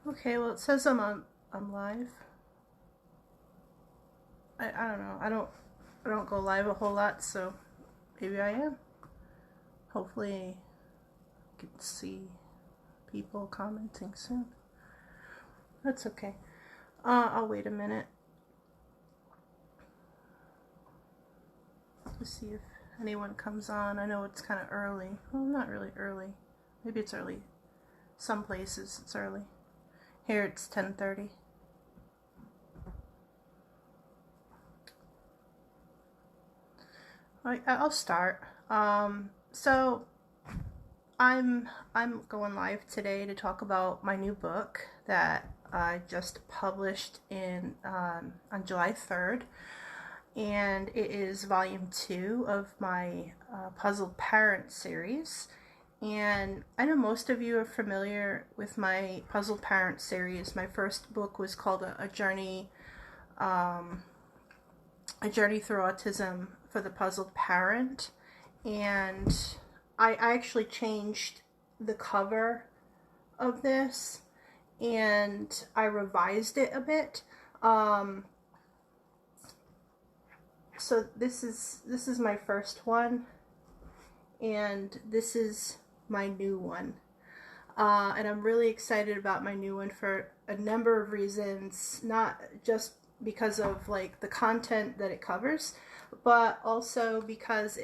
Okay, well it says I'm live. I don't know. I don't go live a whole lot, so maybe I am. Hopefully I can see people commenting soon. That's okay. I'll wait a minute to see if anyone comes on. I know it's kind of early. Well, not really early. Maybe it's early. Some places it's early. Here it's 10:30. I'll start. So I'm going live today to talk about my new book that I just published in on July 3rd, and it is volume 2 of my Puzzled Parent series. And I know most of you are familiar with my Puzzled Parent series. My first book was called A Journey Through Autism for the Puzzled Parent, and I actually changed the cover of this and I revised it a bit. So this is my first one, and this is my new one. And I'm really excited about my new one for a number of reasons, not just because of like the content that it covers, but also because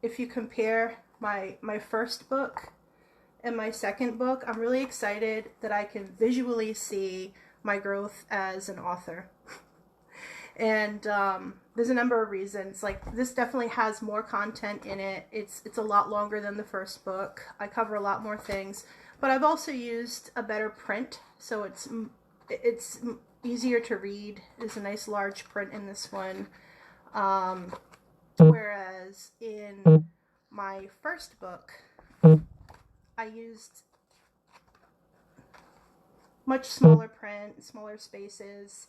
if you compare my first book and my second book, I'm really excited that I can visually see my growth as an author. And there's a number of reasons. Like, this definitely has more content in it. It's a lot longer than the first book. I cover a lot more things, but I've also used a better print, so it's easier to read. There's a nice large print in this one, whereas in my first book I used much smaller print, smaller spaces.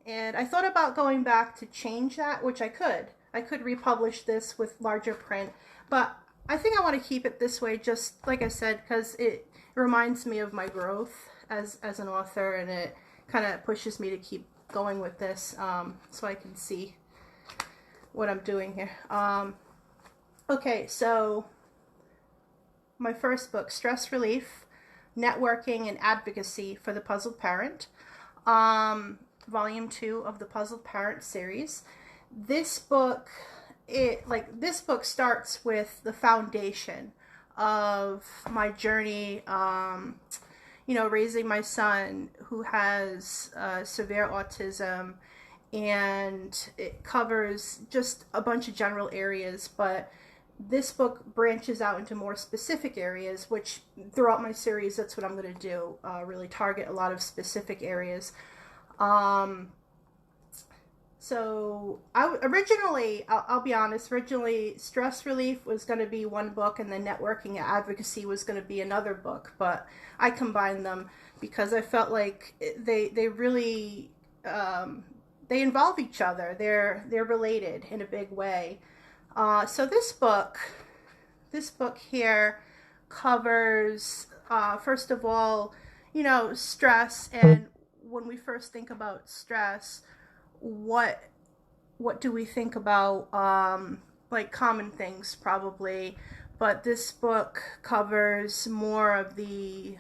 And I thought about going back to change that, which I could. I could republish this with larger print, but I think I want to keep it this way, just like I said, because it reminds me of my growth as an author, and it kind of pushes me to keep going with this, so I can see what I'm doing here. Okay, so my first book, Stress Relief, Networking and Advocacy for the Puzzled Parent. Volume 2 of the Puzzled Parent series. This book starts with the foundation of my journey, raising my son who has severe autism, and it covers just a bunch of general areas, but this book branches out into more specific areas, which throughout my series, that's what I'm going to do, really target a lot of specific areas. So I'll be honest, originally Stress Relief was going to be one book, and then Networking and Advocacy was going to be another book, but I combined them because I felt like they really, they involve each other. They're related in a big way. So this book here covers, first of all, stress. And when we first think about stress, what do we think about? Like common things probably, but this book covers more of the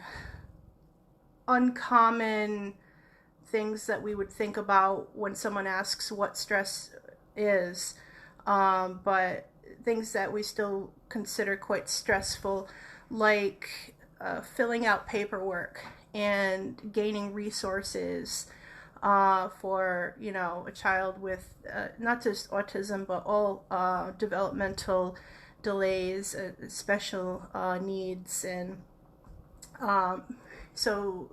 uncommon things that we would think about when someone asks what stress is, but things that we still consider quite stressful, like filling out paperwork and gaining resources for a child with not just autism but all developmental delays, special needs, and so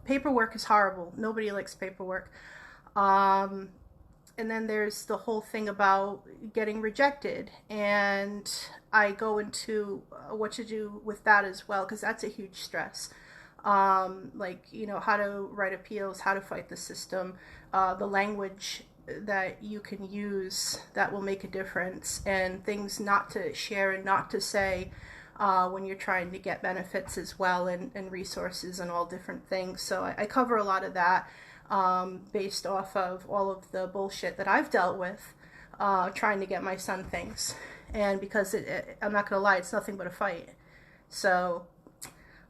paperwork is horrible. Nobody likes paperwork. And then there's the whole thing about getting rejected, and I go into what to do with that as well, because that's a huge stress. How to write appeals, how to fight the system, the language that you can use that will make a difference, and things not to share and not to say, when you're trying to get benefits as well, and resources and all different things. So I cover a lot of that based off of all of the bullshit that I've dealt with trying to get my son things. And because I'm not going to lie, it's nothing but a fight. So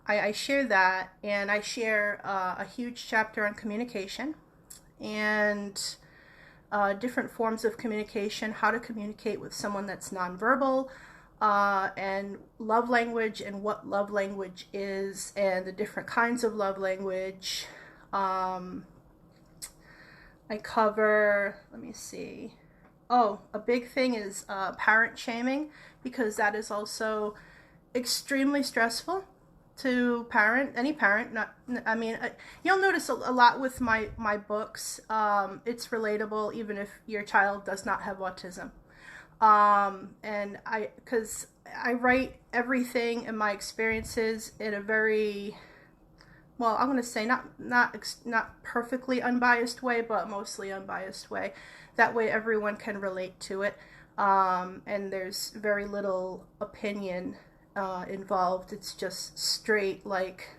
I share that, and I share a huge chapter on communication and different forms of communication, how to communicate with someone that's nonverbal, and love language and what love language is, and the different kinds of love language. I cover, let me see. Oh, a big thing is parent shaming, because that is also extremely stressful to any parent. You'll notice a lot with my books. It's relatable even if your child does not have autism. Because I write everything in my experiences in a very, well, I'm going to say not perfectly unbiased way, but mostly unbiased way. That way everyone can relate to it, and there's very little opinion involved. It's just straight, like,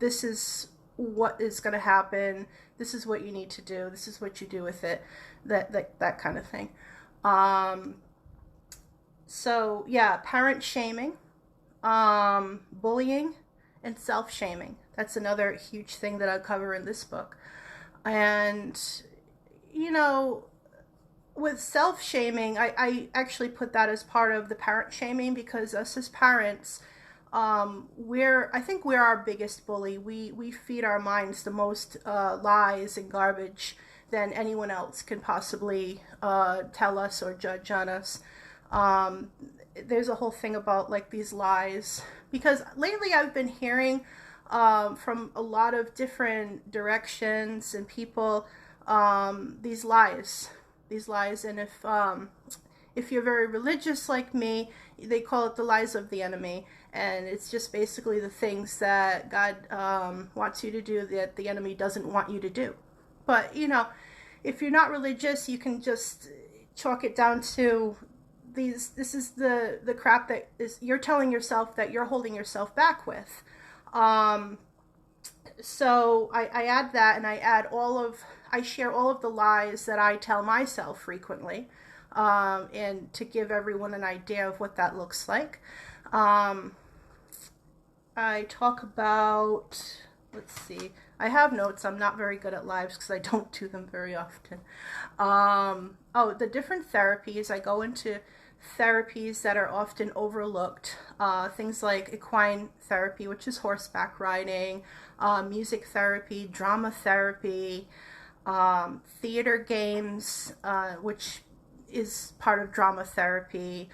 this is what is going to happen, this is what you need to do, this is what you do with it, that kind of thing. So yeah, parent shaming, bullying, and self-shaming. That's another huge thing that I cover in this book. And with self-shaming, I actually put that as part of the parent shaming, because us as parents, I think we're our biggest bully. We feed our minds the most lies and garbage than anyone else can possibly tell us or judge on us. There's a whole thing about like these lies, because lately I've been hearing from a lot of different directions and people, these lies, and if you're very religious like me, they call it the lies of the enemy, and it's just basically the things that God wants you to do that the enemy doesn't want you to do. But if you're not religious, you can just chalk it down to this is the crap that is you're telling yourself that you're holding yourself back with. So I add that, and I share all of the lies that I tell myself frequently, and to give everyone an idea of what that looks like. I talk about, let's see, I have notes. I'm not very good at lives because I don't do them very often. The different therapies. I go into therapies that are often overlooked. Things like equine therapy, which is horseback riding, music therapy, drama therapy, theater games, which is part of drama therapy.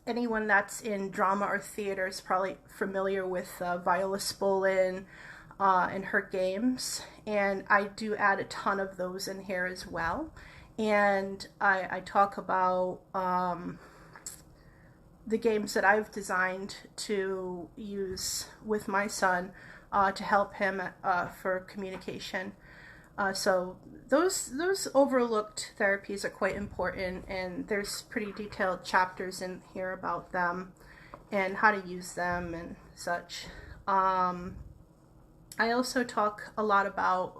Anyone that's in drama or theater is probably familiar with Viola Spolin and her games, and I do add a ton of those in here as well. And I talk about the games that I've designed to use with my son to help him for communication. So those overlooked therapies are quite important, and there's pretty detailed chapters in here about them and how to use them and such. I also talk a lot about,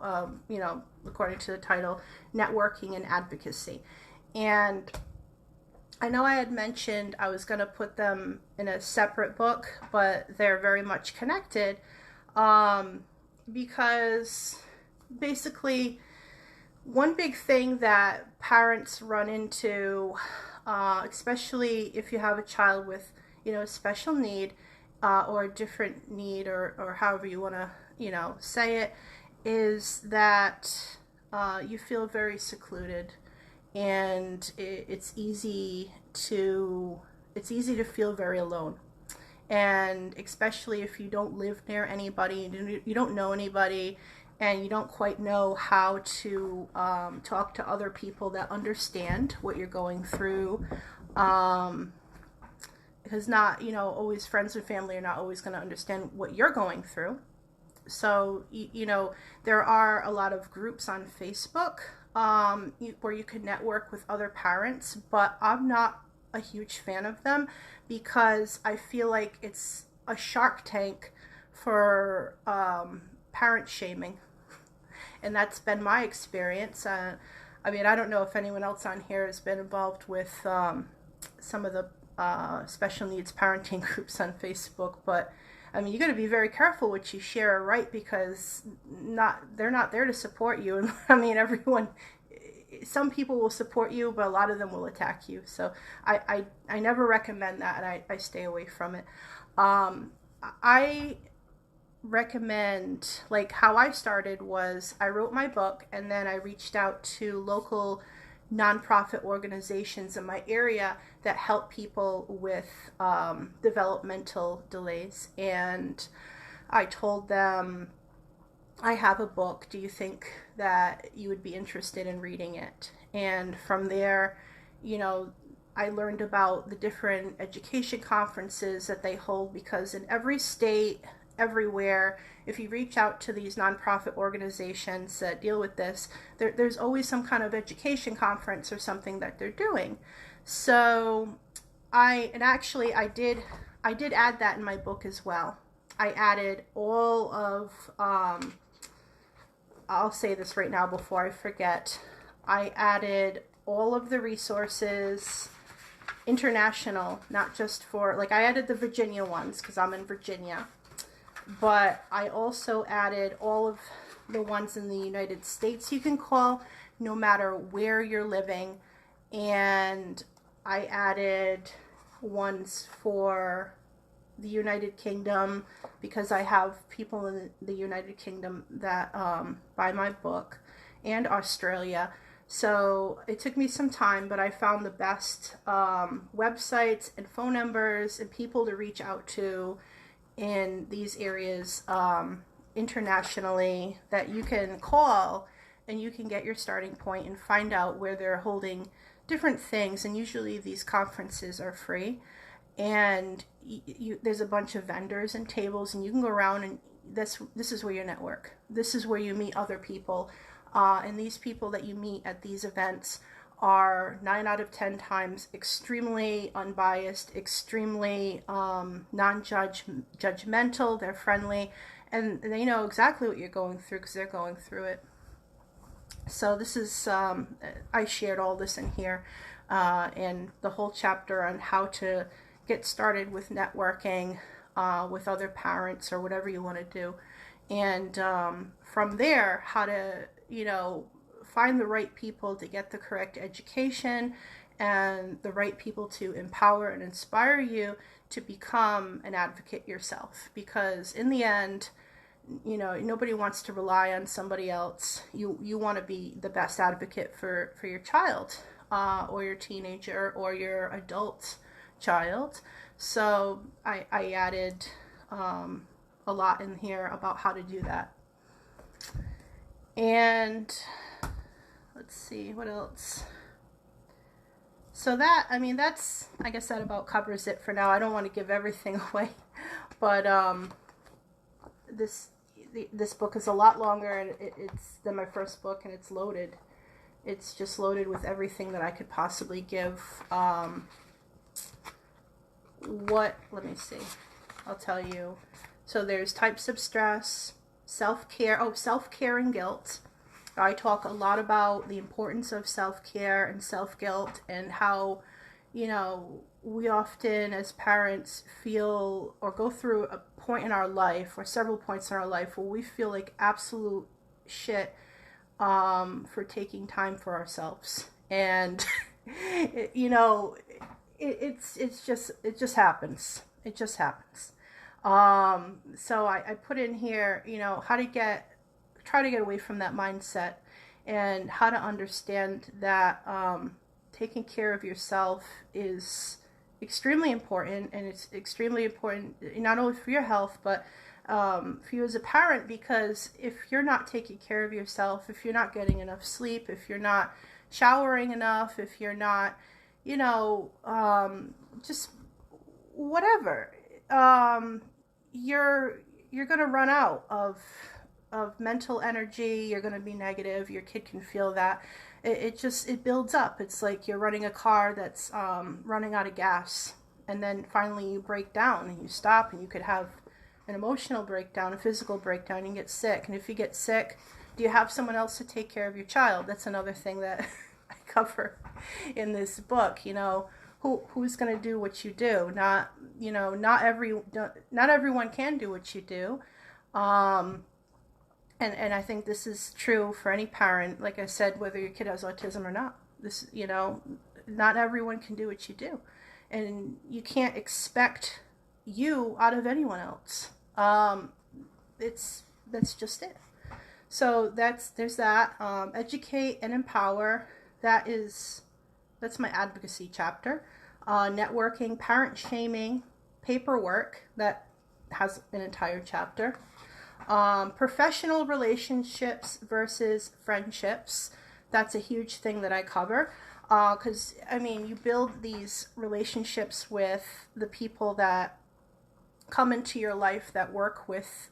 according to the title, networking and advocacy. And I know I had mentioned I was going to put them in a separate book, but they're very much connected, because basically one big thing that parents run into, especially if you have a child with, a special need, or a different need, or however you want to, say it, is that you feel very secluded, and it's easy to feel very alone. And especially if you don't live near anybody, you don't know anybody, and you don't quite know how to talk to other people that understand what you're going through, because not, always friends and family are not always going to understand what you're going through. So, there are a lot of groups on Facebook where you can network with other parents, but I'm not a huge fan of them, because I feel like it's a shark tank for parent shaming. And that's been my experience. I mean, I don't know if anyone else on here has been involved with some of the special needs parenting groups on Facebook, but I mean, you got to be very careful what you share, right? Because they're not there to support you. And I mean, some people will support you, but a lot of them will attack you. So I never recommend that, and I stay away from it. I recommend, like, how I started was I wrote my book, and then I reached out to local nonprofit organizations in my area that help people with developmental delays. And I told them, I have a book. Do you think that you would be interested in reading it? And from there, I learned about the different education conferences that they hold, because in every state, everywhere, if you reach out to these nonprofit organizations that deal with this, there's always some kind of education conference or something that they're doing. So I did add that in my book as well. I added all of I'll say this right now before I forget. I added all of the resources, international, not just for, like, I added the Virginia ones because I'm in Virginia. But I also added all of the ones in the United States you can call, no matter where you're living. And I added ones for the United Kingdom, because I have people in the United Kingdom that buy my book, and Australia. So it took me some time, but I found the best websites and phone numbers and people to reach out to in these areas internationally that you can call, and you can get your starting point and find out where they're holding different things. And usually these conferences are free, and there's a bunch of vendors and tables, and you can go around, and this is where you network. This is where you meet other people, and these people that you meet at these events are 9 out of 10 times extremely unbiased, extremely non-judgmental. They're friendly, and they know exactly what you're going through because they're going through it. So this is, I shared all this in here, and the whole chapter on how to get started with networking with other parents or whatever you want to do. And from there, how to, find the right people to get the correct education, and the right people to empower and inspire you to become an advocate yourself. Because in the end, nobody wants to rely on somebody else. You want to be the best advocate for your child, or your teenager, or your adult child. So I added a lot in here about how to do that. And let's see, what else? So that's, I guess that about covers it for now. I don't want to give everything away, but this book is a lot longer, and it's than my first book, and it's loaded. It's just loaded with everything that I could possibly give. Let me see. I'll tell you. So there's types of stress, self-care. Self-care and guilt. I talk a lot about the importance of self-care and self-guilt, and how, we often as parents feel or go through a point in our life, or several points in our life, where we feel like absolute shit for taking time for ourselves. And, it just happens. It just happens. So I put in here, how to try to get away from that mindset, and how to understand that taking care of yourself is extremely important, and it's extremely important not only for your health, but for you as a parent, because if you're not taking care of yourself, if you're not getting enough sleep, if you're not showering enough, if you're not, just whatever, you're going to run out of mental energy. You're going to be negative. Your kid can feel that. it builds up. It's like you're running a car that's running out of gas, and then finally you break down and you stop, and you could have an emotional breakdown, a physical breakdown, and get sick. And if you get sick, do you have someone else to take care of your child? That's another thing that I cover in this book. Who's going to do what you do? Not everyone can do what you do. And I think this is true for any parent, like I said, whether your kid has autism or not. Not everyone can do what you do. And you can't expect you out of anyone else. That's just it. So there's that. Educate and empower. That's my advocacy chapter. Networking, parent shaming, paperwork. That has an entire chapter. Professional relationships versus friendships. That's a huge thing that I cover. Because, you build these relationships with the people that come into your life that work with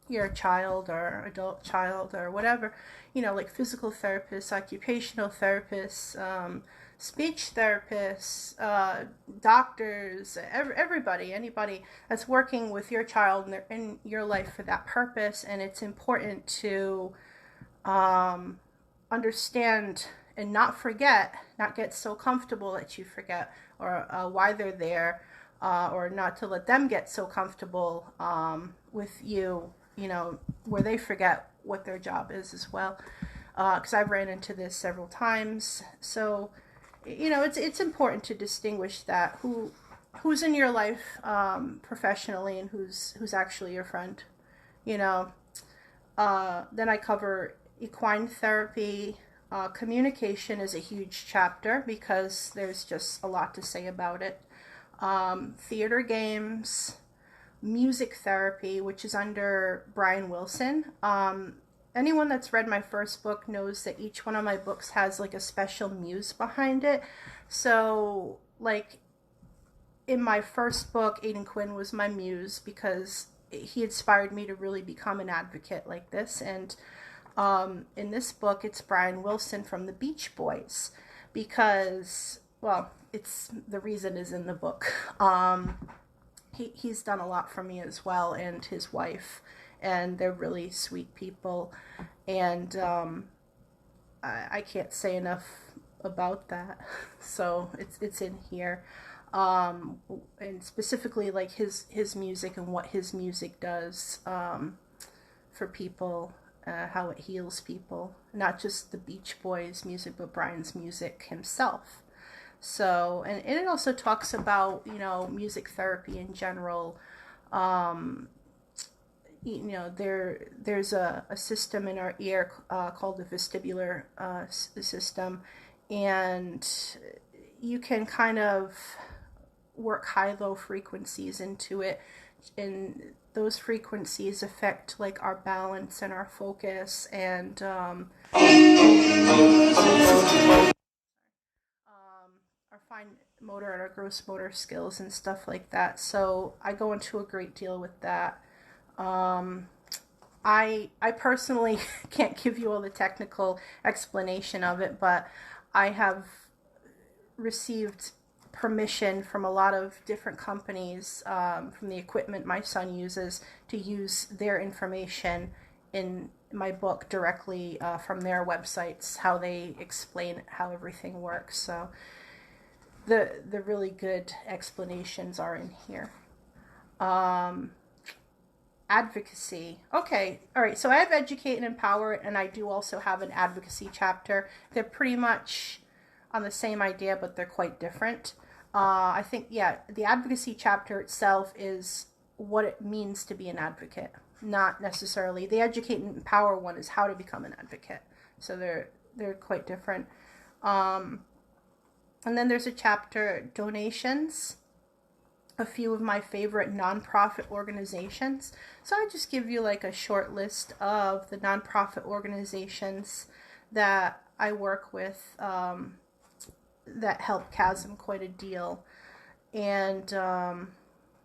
your child or adult child or whatever. Like physical therapists, occupational therapists, speech therapists, doctors, anybody that's working with your child and they're in your life for that purpose. And it's important to understand and not forget, not get so comfortable that you forget or why they're there, or not to let them get so comfortable with you, where they forget what their job is as well. Because I've ran into this several times. So it's important to distinguish that who's in your life professionally and who's actually your friend. Then I cover equine therapy. Communication is a huge chapter because there's just a lot to say about it. Theater games, music therapy, which is under Brian Wilson. Anyone that's read my first book knows that each one of my books has like a special muse behind it. So like in my first book, Aiden Quinn was my muse because he inspired me to really become an advocate like this. And in this book, it's Brian Wilson from the Beach Boys because, well, the reason is in the book. He's done a lot for me as well, and his wife, and they're really sweet people, and I can't say enough about that. So it's in here, and specifically like his music and what his music does for people, how it heals people, not just the Beach Boys music, but Brian's music himself. So, and it also talks about, music therapy in general. There's a system in our ear called the vestibular system, and you can kind of work high-low frequencies into it, and those frequencies affect like our balance and our focus and our fine motor and our gross motor skills and stuff like that. So I go into a great deal with that. I personally can't give you all the technical explanation of it, but I have received permission from a lot of different companies, from the equipment my son uses, to use their information in my book directly from their websites, how they explain how everything works. So the really good explanations are in here. Advocacy. Okay, all right, so I have Educate and Empower, and I do also have an advocacy chapter. They're pretty much on the same idea, but they're quite different. I think, the advocacy chapter itself is what it means to be an advocate, not necessarily. The Educate and Empower one is how to become an advocate. So they're quite different. And then there's a chapter, donations, a few of my favorite nonprofit organizations. So I just give you like a short list of the nonprofit organizations that I work with that help Chasm quite a deal. And,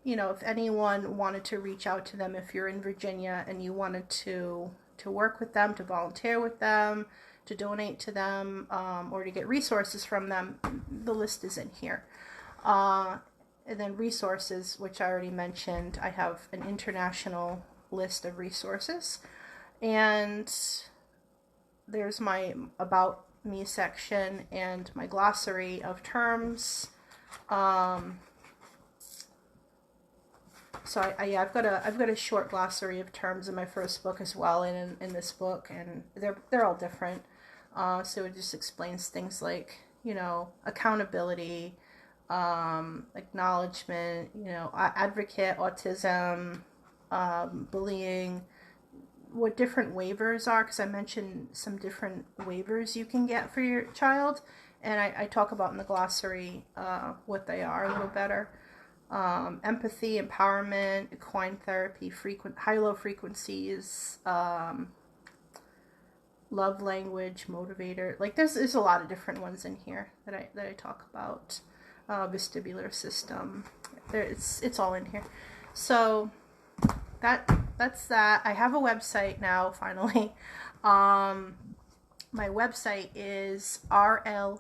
if anyone wanted to reach out to them, if you're in Virginia and you wanted to work with them, to volunteer with them, to donate to them, or to get resources from them, the list is in here. And then resources, which I already mentioned, I have an international list of resources. And there's my About Me section and my glossary of terms. So I've got a short glossary of terms in my first book as well, and in this book, and they're all different. So it just explains things like, accountability, acknowledgement, advocate, autism, bullying, what different waivers are, because I mentioned some different waivers you can get for your child, and I talk about in the glossary what they are a little better. Empathy, empowerment, equine therapy, high-low frequencies, love language, motivator. Like there's a lot of different ones in here that I talk about. Vestibular system. It's all in here. So that's that. I have a website now, finally. My website is rlmg.me.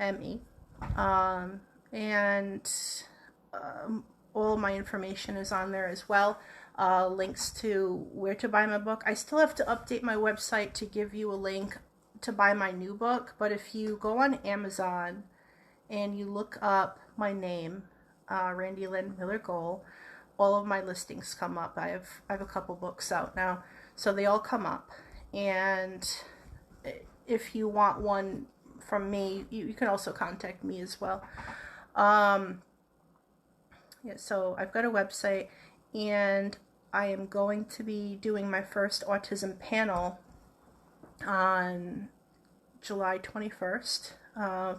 M-E. And all my information is on there as well. Links to where to buy my book. I still have to update my website to give you a link to buy my new book, but if you go on Amazon and you look up my name, Randi-lyn Miller-Gol, all of my listings come up. I have a couple books out now, so they all come up. And if you want one from me, you can also contact me as well. So I've got a website, and I am going to be doing my first autism panel on July 21st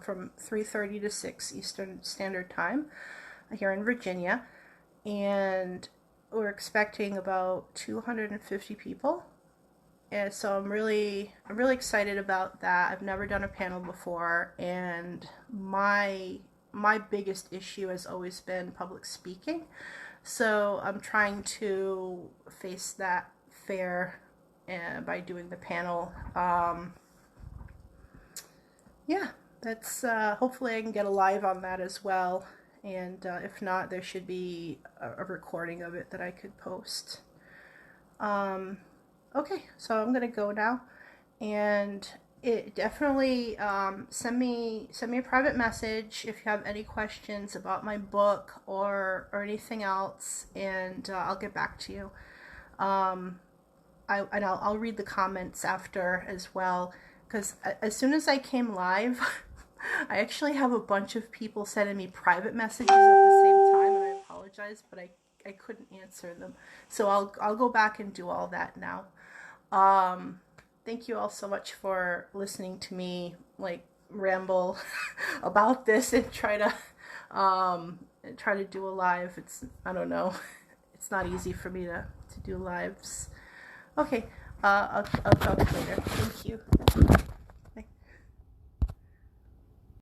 from 3:30 to 6 Eastern Standard Time here in Virginia, and we're expecting about 250 people. And so I'm really excited about that. I've never done a panel before, and my biggest issue has always been public speaking. So I'm trying to face that fear by doing the panel. That's hopefully I can get a live on that as well. And if not, there should be a recording of it that I could post. Okay, so I'm gonna go now, and definitely send me a private message if you have any questions about my book or anything else, and I'll get back to you. I'll read the comments after as well, because as soon as I came live, I actually have a bunch of people sending me private messages at the same time, and I apologize, but I couldn't answer them. So I'll go back and do all that now. Thank you all so much for listening to me ramble about this and try to do a live. I don't know. It's not easy for me to do lives. Okay, I'll talk later. Thank you.